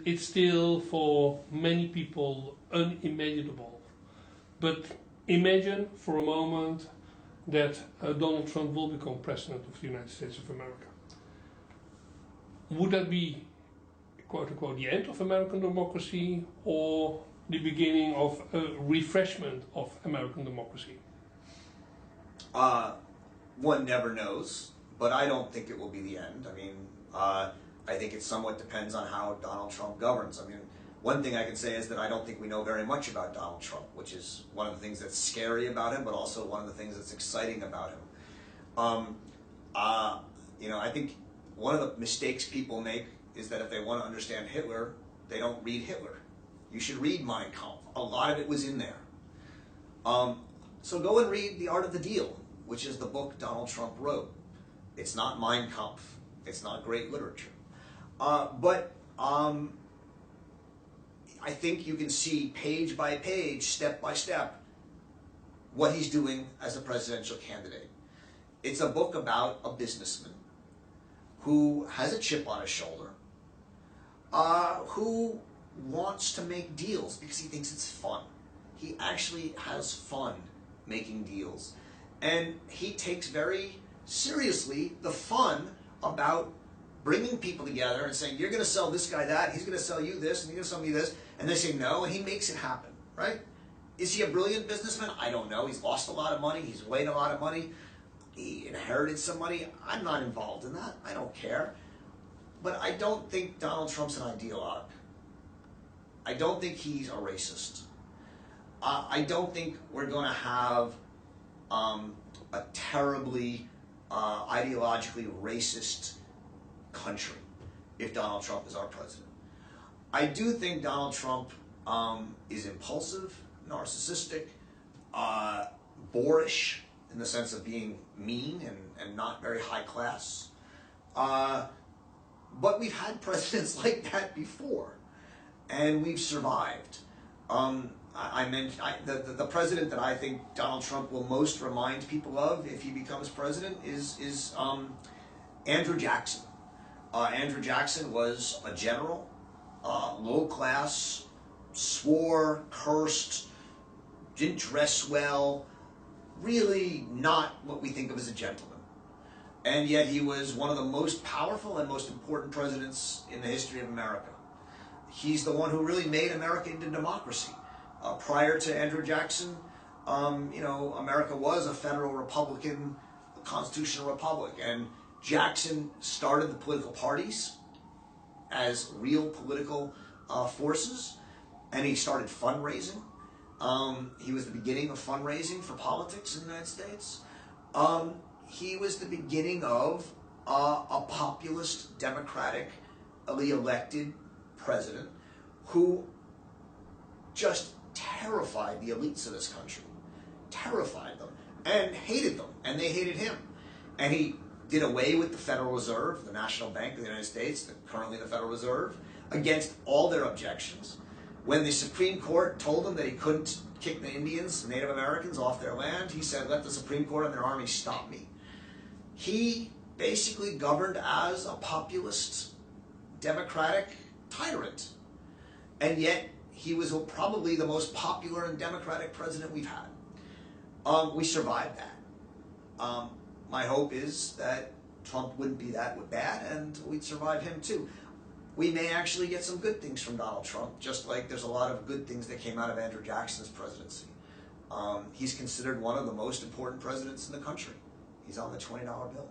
it's still for many people unimaginable. But imagine for a moment that Donald Trump will become president of the United States of America. Would that be, quote unquote, the end of American democracy or the beginning of a refreshment of American democracy? One never knows, but I don't think it will be the end. I mean, I think it somewhat depends on how Donald Trump governs. I mean, one thing I can say is that I don't think we know very much about Donald Trump, which is one of the things that's scary about him, but also one of the things that's exciting about him. I think one of the mistakes people make is that if they want to understand Hitler, they don't read Hitler. You should read Mein Kampf. A lot of it was in there. So go and read The Art of the Deal, which is the book Donald Trump wrote. It's not Mein Kampf. It's not great literature. But I think you can see page by page, step by step, what he's doing as a presidential candidate. It's a book about a businessman who has a chip on his shoulder, who wants to make deals because he thinks it's fun. He actually has fun making deals. And he takes very seriously the fun about bringing people together and saying, you're going to sell this guy that, he's going to sell you this, and you're going to sell me this. And they say no, and he makes it happen, right? Is he a brilliant businessman? I don't know. He's lost a lot of money. He's made a lot of money. He inherited some money. I'm not involved in that. I don't care. But I don't think Donald Trump's an ideologue. I don't think he's a racist. I don't think we're going to have a terribly ideologically racist country if Donald Trump is our president. I do think Donald Trump is impulsive, narcissistic, boorish in the sense of being mean and not very high class. But we've had presidents like that before, and we've survived. The president that I think Donald Trump will most remind people of if he becomes president is Andrew Jackson. Andrew Jackson was a general, low class, swore, cursed, didn't dress well, really not what we think of as a gentleman. And yet he was one of the most powerful and most important presidents in the history of America. He's the one who really made America into democracy. Prior to Andrew Jackson, America was a federal republican, a constitutional republic, and Jackson started the political parties as real political forces, and he started fundraising. He was the beginning of fundraising for politics in the United States. He was the beginning of a populist, democratically elected president who just terrified the elites of this country, terrified them, and hated them, and they hated him. And he did away with the Federal Reserve, the National Bank of the United States, currently the Federal Reserve, against all their objections. When the Supreme Court told him that he couldn't kick the Indians, Native Americans, off their land, he said, let the Supreme Court and their army stop me. He basically governed as a populist, democratic tyrant. And yet, he was probably the most popular and democratic president we've had. We survived that. My hope is that Trump wouldn't be that bad, and we'd survive him too. We may actually get some good things from Donald Trump, just like there's a lot of good things that came out of Andrew Jackson's presidency. He's considered one of the most important presidents in the country. He's on the $20 bill.